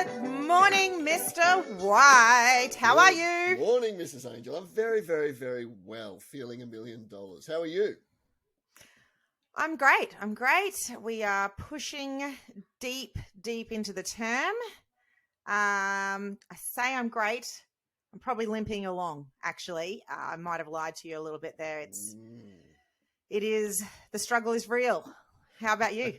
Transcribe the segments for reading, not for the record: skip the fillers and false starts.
Good morning, Mr. White. How are you? Good morning, Mrs. Angel. I'm very, very, very well, feeling $1 million. How are you? I'm great. We are pushing deep into the term. I say I'm great. I'm probably limping along, actually. I might have lied to you a little bit there. The struggle is real. How about you?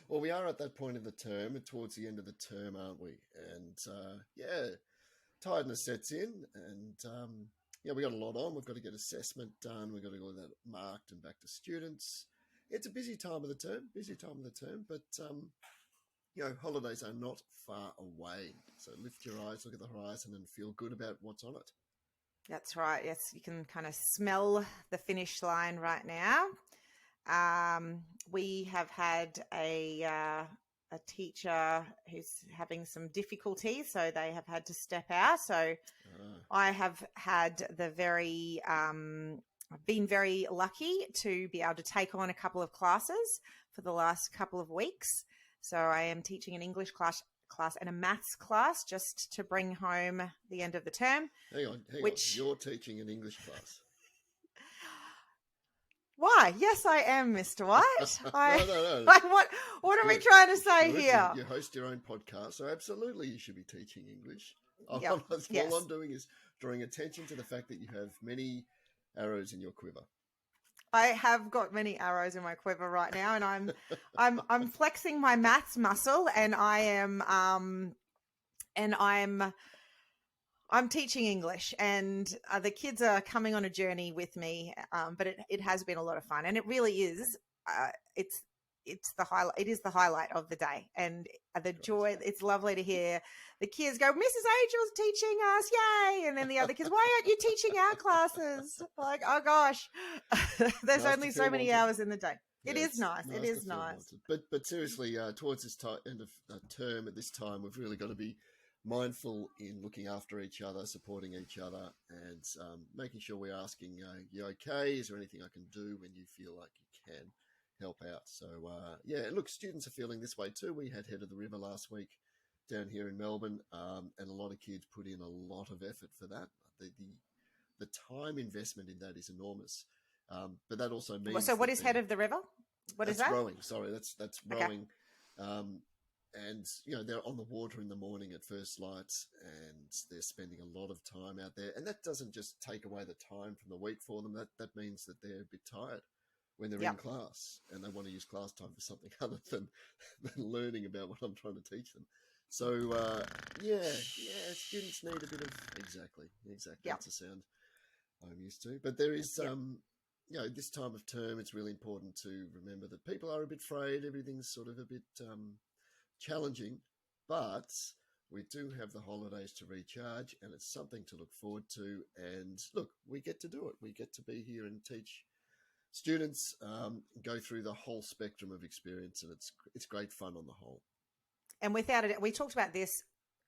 We are at that point in the term, towards the end of the term, aren't we? And tiredness sets in, and we got a lot on. We've got to get assessment done. We've got to get that marked and back to students. It's a busy time of the term, but holidays are not far away. So lift your eyes, look at the horizon, and feel good about what's on it. That's right. Yes, you can kind of smell the finish line right now. We have had a teacher who's having some difficulties, so they have had to step out. So I have had I've been very lucky to be able to take on a couple of classes for the last couple of weeks. So I am teaching an English class and a maths class just to bring home the end of the term. Hang on. You're teaching an English class. Why? Yes, I am, Mr. White. No. What are we trying to say here? You host your own podcast, so absolutely you should be teaching English. Yep. All I'm doing is drawing attention to the fact that you have many arrows in your quiver. I have got many arrows in my quiver right now, and I'm flexing my maths muscle, and I'm teaching English, and the kids are coming on a journey with me. But it has been a lot of fun, and it really is. It's the highlight. It is the highlight of the day, and the joy. It's lovely to hear the kids go, "Mrs. Angel's teaching us, yay!" And then the other kids, "Why aren't you teaching our classes?" Like, oh gosh, there's only so many hours in the day. It is nice. It is nice. But seriously, towards this end of term at this time, we've really got to be mindful in looking after each other, supporting each other, and making sure we're asking, you okay? Is there anything I can do when you feel like you can help out? So, look, students are feeling this way too. We had Head of the River last week down here in Melbourne, and a lot of kids put in a lot of effort for that. The time investment in that is enormous. But that also means... So what is Head of the River? What is that? That's rowing. Sorry, that's rowing. And, they're on the water in the morning at first lights, and they're spending a lot of time out there. And that doesn't just take away the time from the week for them. That means that they're a bit tired when they're in class, and they want to use class time for something other than learning about what I'm trying to teach them. So, students need a bit of... Exactly. Yep. That's a sound I'm used to. But there is... this time of term, it's really important to remember that people are a bit frayed. Everything's sort of a bit challenging, but we do have the holidays to recharge, and it's something to look forward to. And look, we get to do it. We get to be here and teach students, go through the whole spectrum of experience, and it's great fun on the whole. And without it, we talked about this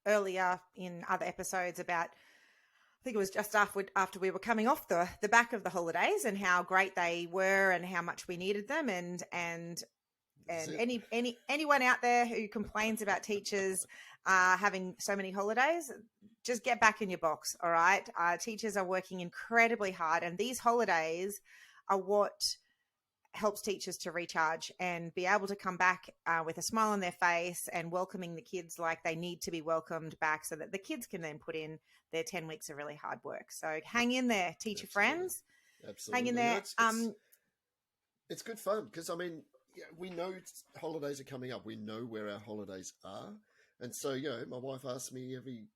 earlier in other episodes about, I think it was just after we were coming off the back of the holidays, and how great they were and how much we needed them. And anyone out there who complains about teachers having so many holidays, just get back in your box. All right. Teachers are working incredibly hard, and these holidays are what helps teachers to recharge and be able to come back with a smile on their face and welcoming the kids like they need to be welcomed back, so that the kids can then put in their 10 weeks of really hard work. So hang in there, teacher friends. Absolutely. Hang in there. It's good fun because, we know holidays are coming up. We know where our holidays are. And so, my wife asks me every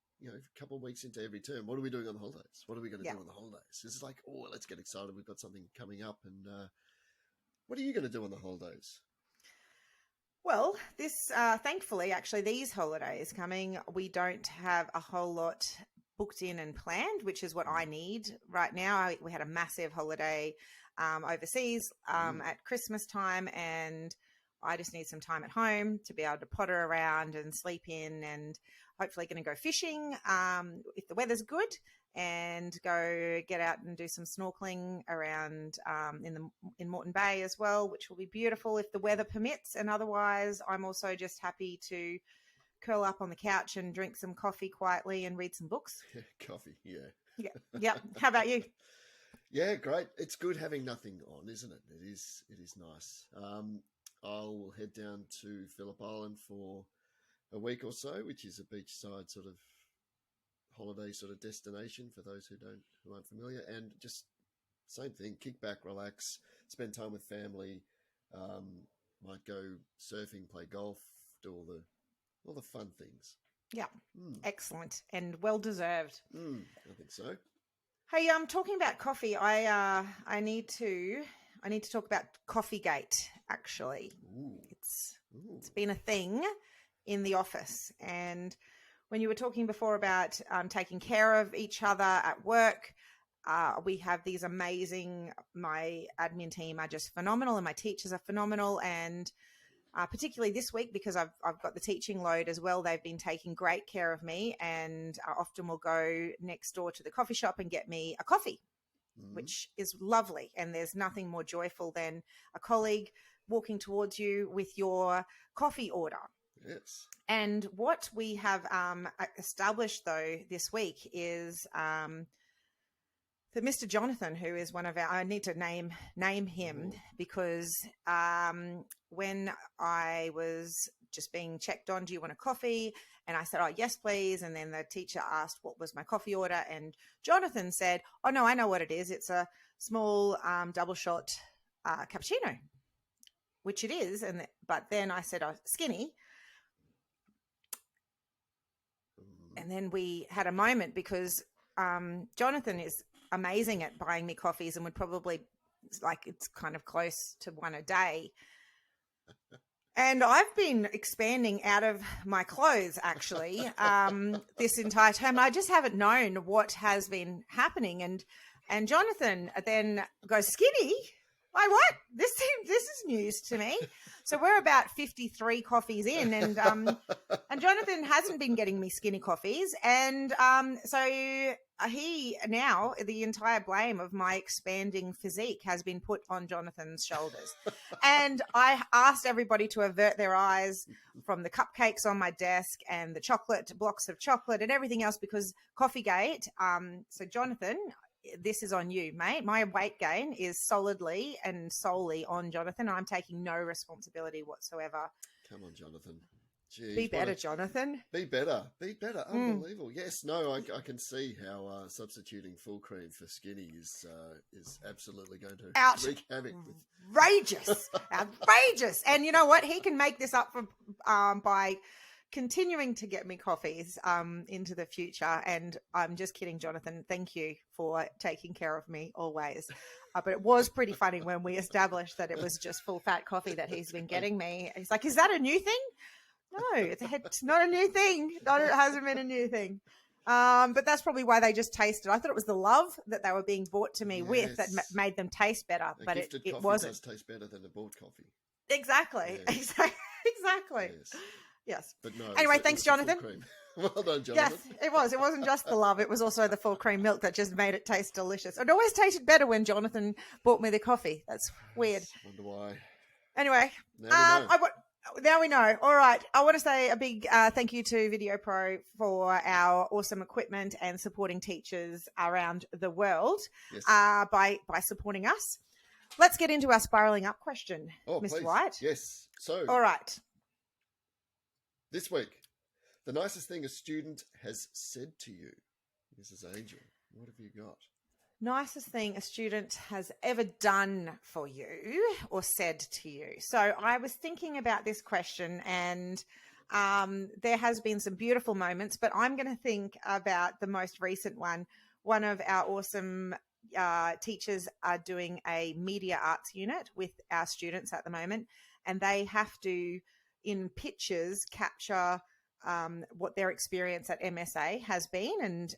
couple of weeks into every term, what are we doing on the holidays? What are we going to do on the holidays? It's like, oh, let's get excited. We've got something coming up. And what are you going to do on the holidays? Well, thankfully, actually, these holidays coming, we don't have a whole lot booked in and planned, which is what I need right now. We had a massive holiday overseas at Christmas time, and I just need some time at home to be able to potter around and sleep in, and hopefully going to go fishing if the weather's good, and go get out and do some snorkeling around in Moreton Bay as well, which will be beautiful if the weather permits. And otherwise, I'm also just happy to curl up on the couch and drink some coffee quietly and read some books. Coffee, yeah. Yeah. Yep. How about you? Yeah, great. It's good having nothing on, isn't it? It is nice. I'll head down to Phillip Island for a week or so, which is a beachside sort of holiday sort of destination for those who aren't familiar, and just same thing, kick back, relax, spend time with family, might go surfing, play golf, do all the fun things. Yeah. Excellent and well deserved. I think so. Hey, talking about coffee, I need to talk about Coffeegate. Actually, it's been a thing in the office, and when you were talking before about taking care of each other at work, we have these amazing. My admin team are just phenomenal, and my teachers are phenomenal, and particularly this week because I've got the teaching load as well. They've been taking great care of me, and often will go next door to the coffee shop and get me a coffee, which is lovely. And there's nothing more joyful than a colleague walking towards you with your coffee order. Yes. And what we have established though this week is that Mr. Jonathan, who is one of our, I need to name him because when I was just being checked on, do you want a coffee? And I said, oh, yes, please. And then the teacher asked what was my coffee order. And Jonathan said, oh, no, I know what it is. It's a small double shot cappuccino, which it is. But then I said, oh, skinny. And then we had a moment because Jonathan is amazing at buying me coffees and would probably, like, it's kind of close to one a day. And I've been expanding out of my clothes, actually, this entire term. I just haven't known what has been happening. And Jonathan then goes, skinny? Like, what? This is news to me. So we're about 53 coffees in, and Jonathan hasn't been getting me skinny coffees. And so he now, the entire blame of my expanding physique has been put on Jonathan's shoulders. And I asked everybody to avert their eyes from the cupcakes on my desk and the blocks of chocolate and everything else because Coffeegate. So Jonathan, this is on you, mate. My weight gain is solidly and solely on Jonathan. I'm taking no responsibility whatsoever. Come on, Jonathan. Jeez, be better, Jonathan. Be better. Unbelievable. Yes, no, I can see how substituting full cream for skinny is absolutely going to wreak havoc. Outrageous. And you know what? He can make this up for by continuing to get me coffees into the future. And I'm just kidding, Jonathan. Thank you for taking care of me always. But it was pretty funny when we established that it was just full fat coffee that he's been getting me. He's like, is that a new thing? No, it's not a new thing. It hasn't been a new thing. But that's probably why they just tasted. I thought it was the love that they were being bought to me with that made them taste better. But it wasn't. Does taste better than the bought coffee. Exactly. Yes. Exactly. Yes. But no. Anyway, thanks, Jonathan. Well done, Jonathan. Yes, it was. It wasn't just the love. It was also the full cream milk that just made it taste delicious. It always tasted better when Jonathan bought me the coffee. That's weird. Wonder why. Anyway, now we know. All right. I want to say a big thank you to Video Pro for our awesome equipment and supporting teachers around the world by supporting us. Let's get into our spiraling up question, Mr. Please. White. Yes. So, all right. This week, the nicest thing a student has said to you. Mrs. Angel, what have you got? Nicest thing a student has ever done for you or said to you. So I was thinking about this question, and there has been some beautiful moments, but I'm going to think about the most recent one. One of our awesome teachers are doing a media arts unit with our students at the moment, and they have to, in pictures, capture what their experience at MSA has been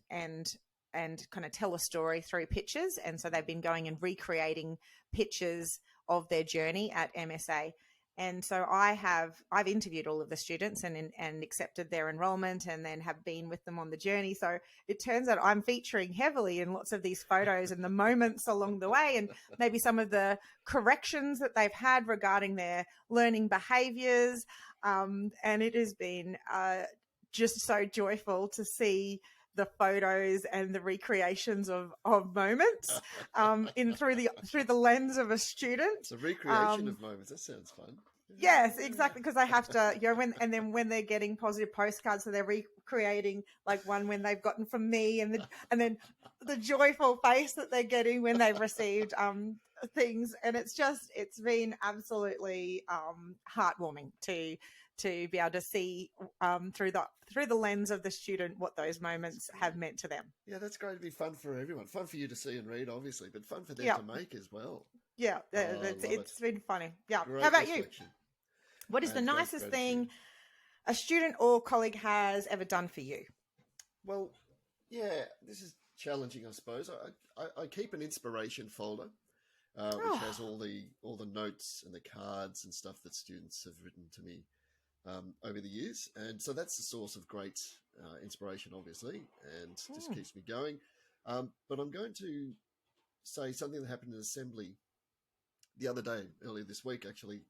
and kind of tell a story through pictures. And so they've been going and recreating pictures of their journey at MSA. And so I've interviewed all of the students and accepted their enrollment, and then have been with them on the journey. So it turns out I'm featuring heavily in lots of these photos and the moments along the way, and maybe some of the corrections that they've had regarding their learning behaviors. And it has been just so joyful to see the photos and the recreations of moments through the lens of a student. The recreation of moments. That sounds fun. Yes, exactly. Because I have to, when they're getting positive postcards, so they're recreating like one when they've gotten from me, and then the joyful face that they're getting when they've received things, and it's been absolutely heartwarming to be able to see through the lens of the student what those moments have meant to them. Yeah, that's going to be fun for everyone. Fun for you to see and read, obviously, but fun for them to make as well. Yeah, it's been funny. Yeah. Great How about reflection. you? What is the nicest thing a student or colleague has ever done for you? Well, yeah, this is challenging, I suppose. I keep an inspiration folder, which has all the notes and the cards and stuff that students have written to me over the years, and so that's the source of great inspiration, obviously, and just keeps me going. But I'm going to say something that happened in assembly the other day, earlier this week, actually.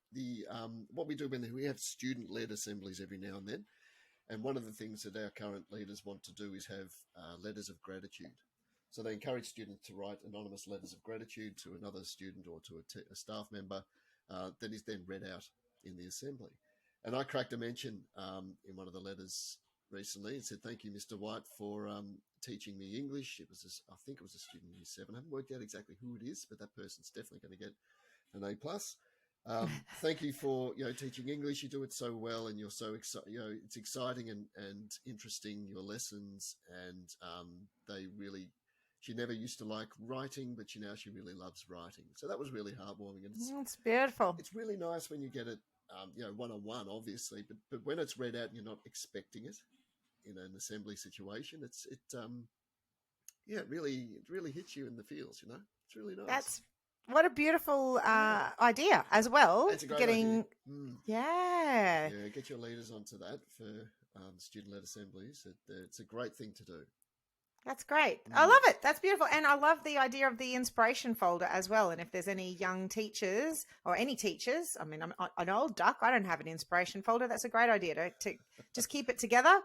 What we do when we have student-led assemblies every now and then, and one of the things that our current leaders want to do is have letters of gratitude. So they encourage students to write anonymous letters of gratitude to another student or to a staff member that is then read out in the assembly. And I cracked a mention in one of the letters recently. It said, "Thank you, Mr. White, for teaching me English." I think it was a student in Year 7. I haven't worked out exactly who it is, but that person's definitely going to get an A+. Thank you for teaching English. You do it so well, and you're so excited. It's exciting and interesting, your lessons. And she never used to like writing, but now she really loves writing. So that was really heartwarming. And it's beautiful. It's really nice when you get it. One-on-one, obviously, but when it's read out and you're not expecting it in an assembly situation, it really hits you in the feels. It's really nice. What a beautiful idea as well. It's a great idea. Yeah, get your leaders onto that for student-led assemblies. It's a great thing to do. That's great. I love it. That's beautiful. And I love the idea of the inspiration folder as well. And if there's any young teachers or any teachers, I mean, I'm an old duck. I don't have an inspiration folder. That's a great idea to just keep it together.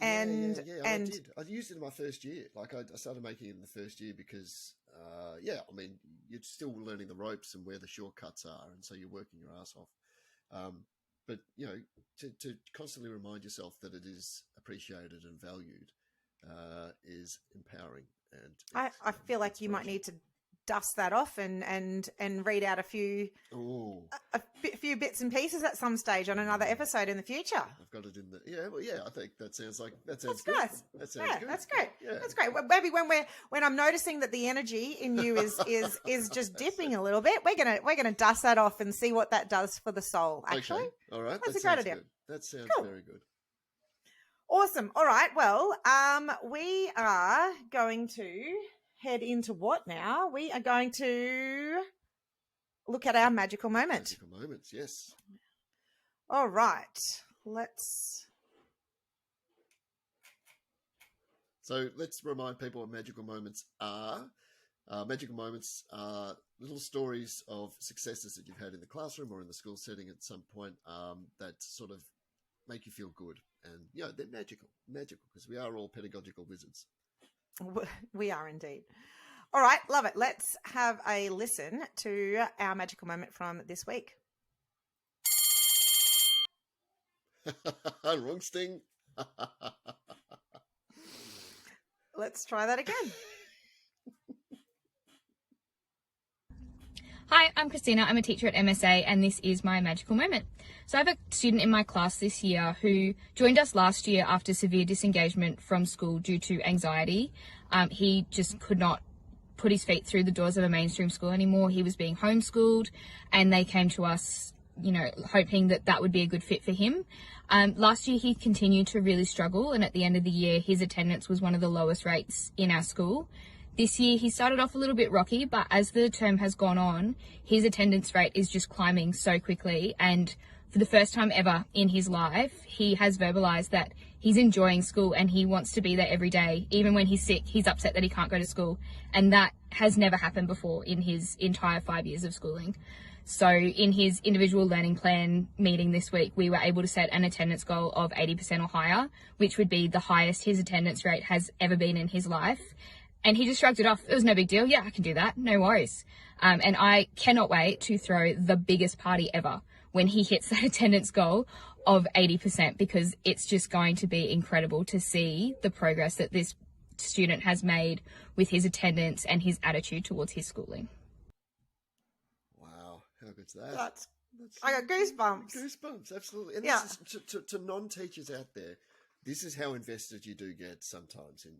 And I did. I used it in my first year. Like I started making it in the first year because, I mean, you're still learning the ropes and where the shortcuts are. And so you're working your ass off. But, to constantly remind yourself that it is appreciated and valued is empowering. And I feel like you might need to dust that off and read out a few bits and pieces at some stage on another episode in the future. I've got it in the I think that sounds good. Nice. That sounds good. That's great. Yeah. That's great. Maybe when I'm noticing that the energy in you is just dipping a little bit, we're gonna dust that off and see what that does for the soul. Actually, okay. All right, that's a great idea. Good. That sounds very good. Awesome. All right. Well, we are going to head into what now? We are going to look at our magical moment. Magical moments, yes. All right. So let's remind people what magical moments are. Magical moments are little stories of successes that you've had in the classroom or in the school setting at some point that sort of make you feel good. And, they're magical because we are all pedagogical wizards. We are indeed. All right, love it. Let's have a listen to our magical moment from this week. Wrong sting. Let's try that again. Hi, I'm Christina. I'm a teacher at MSA and this is my magical moment. So I have a student in my class this year who joined us last year after severe disengagement from school due to anxiety. He just could not put his feet through the doors of a mainstream school anymore. He was being homeschooled and they came to us, hoping that would be a good fit for him. Last year he continued to really struggle and at the end of the year his attendance was one of the lowest rates in our school. This year he started off a little bit rocky, but as the term has gone on, his attendance rate is just climbing so quickly. And for the first time ever in his life, he has verbalized that he's enjoying school and he wants to be there every day. Even when he's sick, he's upset that he can't go to school. And that has never happened before in his entire 5 years of schooling. So in his individual learning plan meeting this week, we were able to set an attendance goal of 80% or higher, which would be the highest his attendance rate has ever been in his life. And he just shrugged it off. It was no big deal. Yeah, I can do that. No worries. And I cannot wait to throw the biggest party ever when he hits that attendance goal of 80%, because it's just going to be incredible to see the progress that this student has made with his attendance and his attitude towards his schooling. Wow, how good's that? That's I got goosebumps. Goosebumps, absolutely. And Yeah. this is, to non-teachers out there, this is how invested you do get sometimes in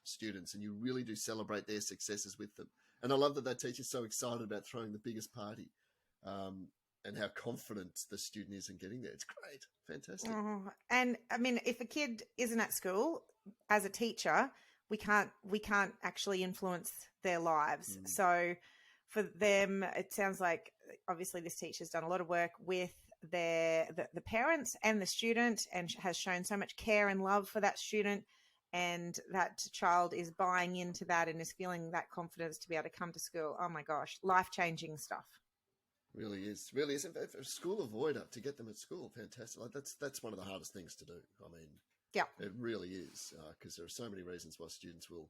students, and you really do celebrate their successes with them. And I love that teacher's so excited about throwing the biggest party, and how confident the student is in getting there. It's great. Fantastic. Oh, and I mean, if a kid isn't at school, as a teacher, we can't actually influence their lives. So for them, it sounds like obviously this teacher's done a lot of work with the parents and the student, and has shown so much care and love for that student, and that child is buying into that and is feeling that confidence to be able to come to school. Oh my gosh, life-changing stuff. Really is. And for a school avoider, to get them at school, fantastic. Like that's one of the hardest things to do. I mean, yeah, it really is, because there are so many reasons why students will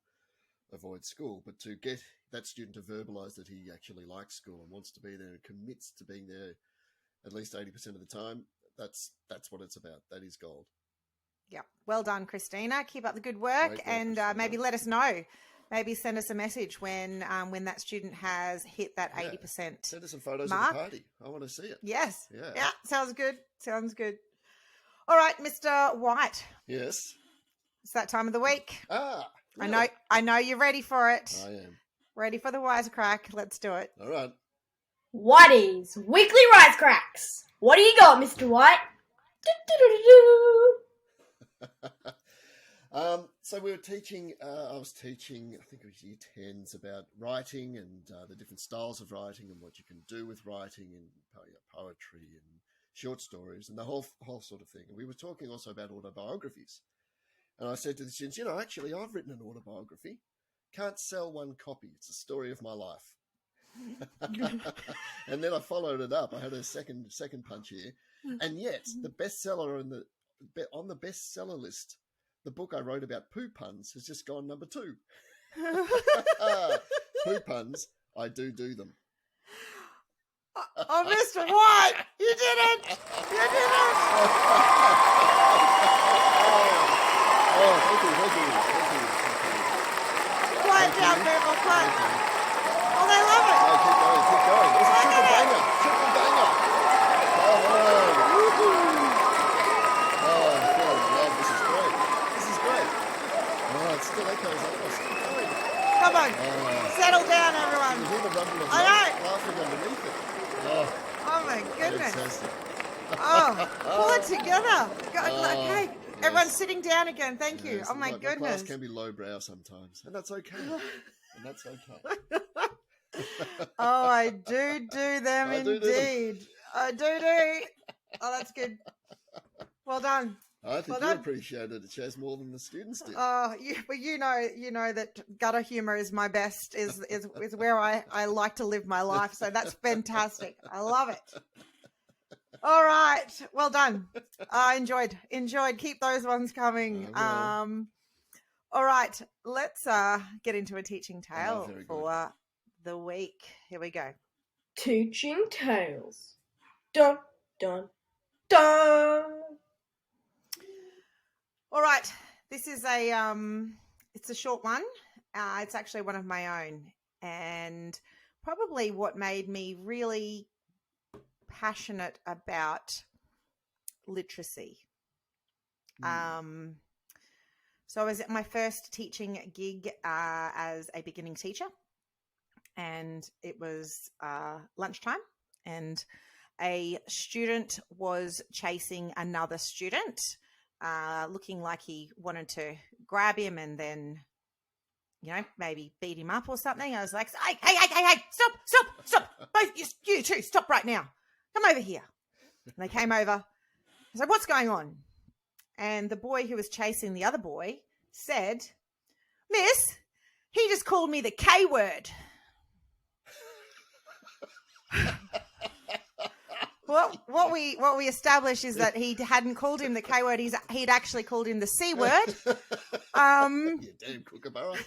avoid school. But to get that student to verbalise that he actually likes school and wants to be there and commits to being there at least 80% of the time, that's what it's about. That is gold. Yeah. Well done, Christina. Keep up the good work. Great work, and maybe let us know. Maybe send us a message when that student has hit that 80%. Send us some photos mark. of the party. I want to see it. Yes. Yeah. Sounds good. All right, Mr. White. Yes. It's that time of the week. Really? I know you're ready for it. I am. Ready for the wisecrack. Let's do it. All right. Whitey's Weekly Wisecracks. What do you got, Mr. White? So we were teaching, I was teaching, I think it was year 10s, about writing and the different styles of writing and what you can do with writing and poetry and short stories and the whole sort of thing. And we were talking also about autobiographies. And I said to the students, actually, I've written an autobiography. Can't sell one copy. It's the story of my life. And then I followed it up. I had a second punch here. And yet, the bestseller on the bestseller list, the book I wrote about poo puns has just gone number 2. Poo puns, I do them. Oh, Mr. White, you did it! You did it! Thank you. Quiet down, people, quiet. Oh, they love it. Oh, keep going. It's a triple banger. Come on. Woohoo. Oh, I'm feeling love. This is great. Oh, it still echoes. Still going. Come on. Settle down, everyone. You hear the rumble of laughing underneath it. Oh my goodness. Fantastic. Pull it together. Okay. Everyone's sitting down again. Thank you. Yes, Oh my my goodness. class can be lowbrow sometimes, and that's okay. Oh, I do them indeed. I do. Oh, that's good. Well done. I think you appreciated it, Chaz, more than the students did. You know that gutter humor is my best. Is where I like to live my life. So that's fantastic. I love it. All right. Well done. I enjoyed. Keep those ones coming. All right. Let's get into a teaching tale for the week. Here we go. Teaching tales. Dun, dun, dun. All right. This is it's a short one. It's actually one of my own, and probably what made me really passionate about literacy. So I was at my first teaching gig as a beginning teacher, and it was lunchtime, and a student was chasing another student, looking like he wanted to grab him and then, maybe beat him up or something. I was like, hey, stop. Both you two, stop right now. Come over here. And they came over. I was like, what's going on? And the boy who was chasing the other boy said, Miss, he just called me the K word. What we established is that he hadn't called him the K word. He'd actually called him the C word. You damn kookaburra.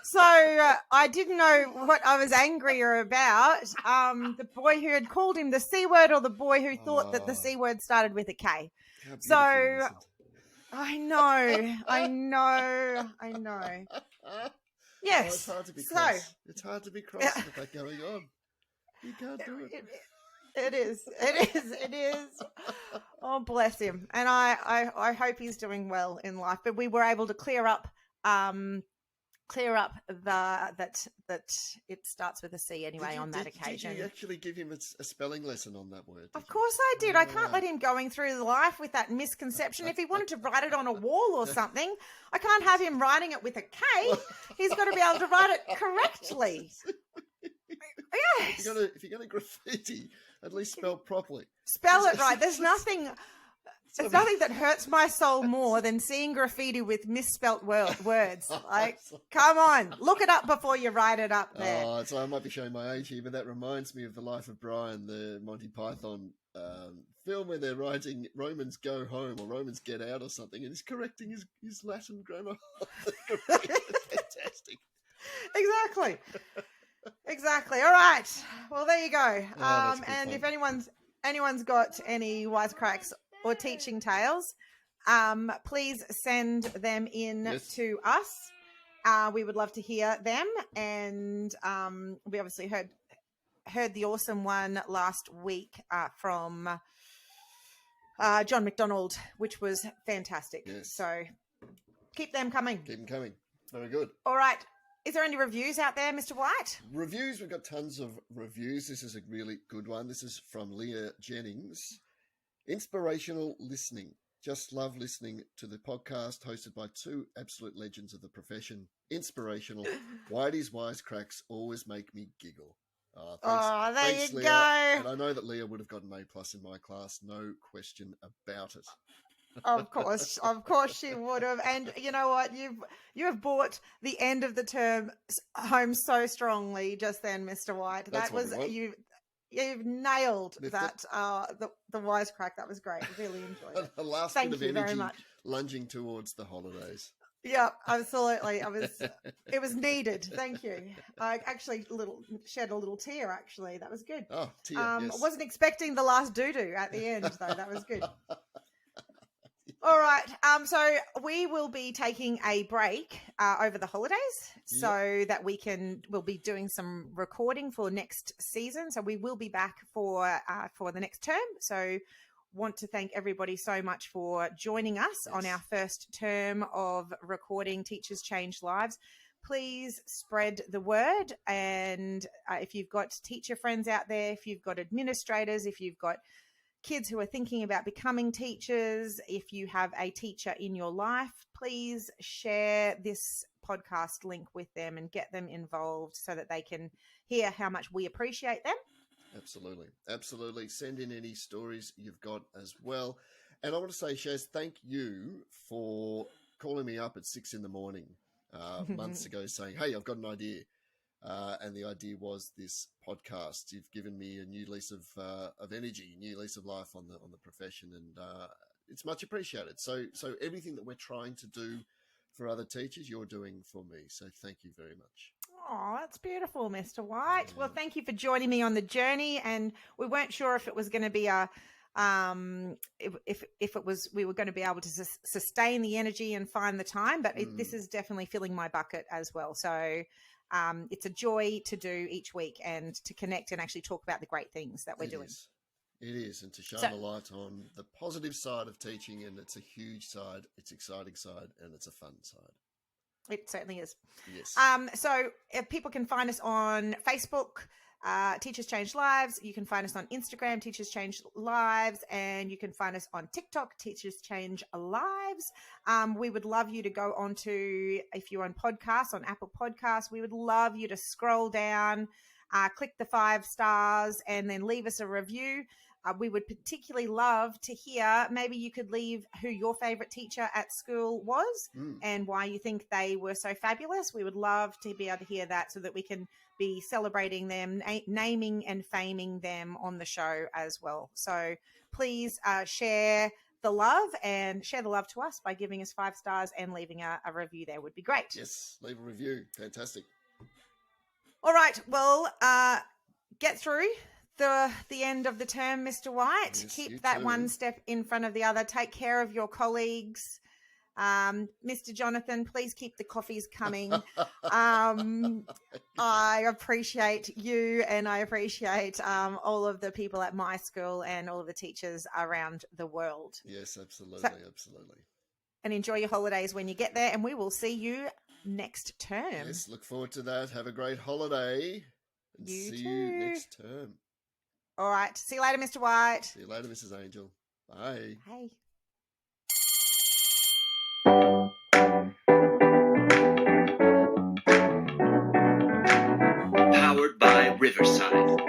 So I didn't know what I was angrier about. The boy who had called him the C word, or the boy who thought that the C word started with a K. So I know. Yes. Oh, it's hard to be cross. It's hard to be cross with that going on. You can't do it. It is. Oh, bless him. And I hope he's doing well in life. But we were able to clear up that it starts with a C anyway on that occasion. Did you actually give him a spelling lesson on that word? Of course I did. I can't let him going through life with that misconception. If he wanted to write it on a wall or something, I can't have him writing it with a K. He's got to be able to write it correctly. Yes. If you're going to graffiti, at least spell properly. Spell it right. There's nothing that hurts my soul more than seeing graffiti with misspelt words. Like, come on, look it up before you write it up there. Oh, so I might be showing my age here, but that reminds me of The Life of Brian, the Monty Python film where they're writing Romans Go Home or Romans Get Out or something, and he's correcting his Latin grammar. Fantastic. Exactly. All right. Well, there you go. And if anyone's got any wisecracks or teaching tales, please send them in to us. We would love to hear them. And we obviously heard the awesome one last week from John McDonald, which was fantastic. Yes. So keep them coming. Keep them coming. Very good. All right. Is there any reviews out there, Mr. White? Reviews. We've got tons of reviews. This is a really good one. This is from Leah Jennings. Inspirational listening. Just love listening to the podcast hosted by two absolute legends of the profession. Inspirational. Whitey's Wisecracks always make me giggle. Thanks, you Leah. go. And I know that Leah would have gotten an A+ in my class. No question about it. Of course she would have. And you know what? You have brought the end of the term home so strongly just then, Mr. White. That's that was you've nailed that. The wisecrack. That was great. Really enjoyed it. The last Thank bit of you energy very much. lunging towards the holidays. Yeah, absolutely. It was needed. Thank you. I actually shed a little tear. Actually, that was good. Oh, tear. Yes. I wasn't expecting the last doo-doo at the end though. That was good. All right. So we will be taking a break over the holidays so that we'll be doing some recording for next season. So we will be back for the next term. So want to thank everybody so much for joining us on our first term of recording Teachers Change Lives. Please spread the word. And if you've got teacher friends out there, if you've got administrators, if you've got kids who are thinking about becoming teachers, if you have a teacher in your life, please share this podcast link with them and get them involved so that they can hear how much we appreciate them. Absolutely. Send in any stories you've got as well. And I want to say, Shaz, thank you for calling me up at 6 a.m. months ago saying, hey, I've got an idea. And the idea was this podcast. You've given me a new lease of energy, new lease of life on the profession, and it's much appreciated. So everything that we're trying to do for other teachers, you're doing for me. So thank you very much. Oh, that's beautiful, Mr. White. Yeah. Well, thank you for joining me on the journey. And we weren't sure if it was going to be we were going to be able to sustain the energy and find the time, but this is definitely filling my bucket as well. So it's a joy to do each week and to connect and actually talk about the great things that we're doing. It is, and to shine a light on the positive side of teaching, and it's a huge side, it's an exciting side, and it's a fun side. It certainly is. Yes. So if people can find us on Facebook, Teachers Change Lives. You can find us on Instagram, Teachers Change Lives, and you can find us on TikTok, Teachers Change Lives. We would love you to go on to, if you're on podcasts, on Apple Podcasts, we would love you to scroll down, click the 5 stars, and then leave us a review. We would particularly love to hear, maybe you could leave who your favorite teacher at school was and why you think they were so fabulous. We would love to be able to hear that so that we can be celebrating them, naming and faming them on the show as well. So please share the love to us by giving us 5 stars and leaving a review there would be great. Yes, leave a review. Fantastic. All right. Well, get through the end of the term, Mr. White. Yes, Keep you that too. one step in front of the other. Take care of your colleagues. Mr. Jonathan, please keep the coffees coming. I appreciate you, and I appreciate all of the people at my school and all of the teachers around the world. Yes, absolutely, absolutely. And enjoy your holidays when you get there, and we will see you next term. Yes, look forward to that. Have a great holiday. And You see too. you next term. All right. See you later, Mr. White. See you later, Mrs. Angel. Bye. Hey. Powered by Riverside.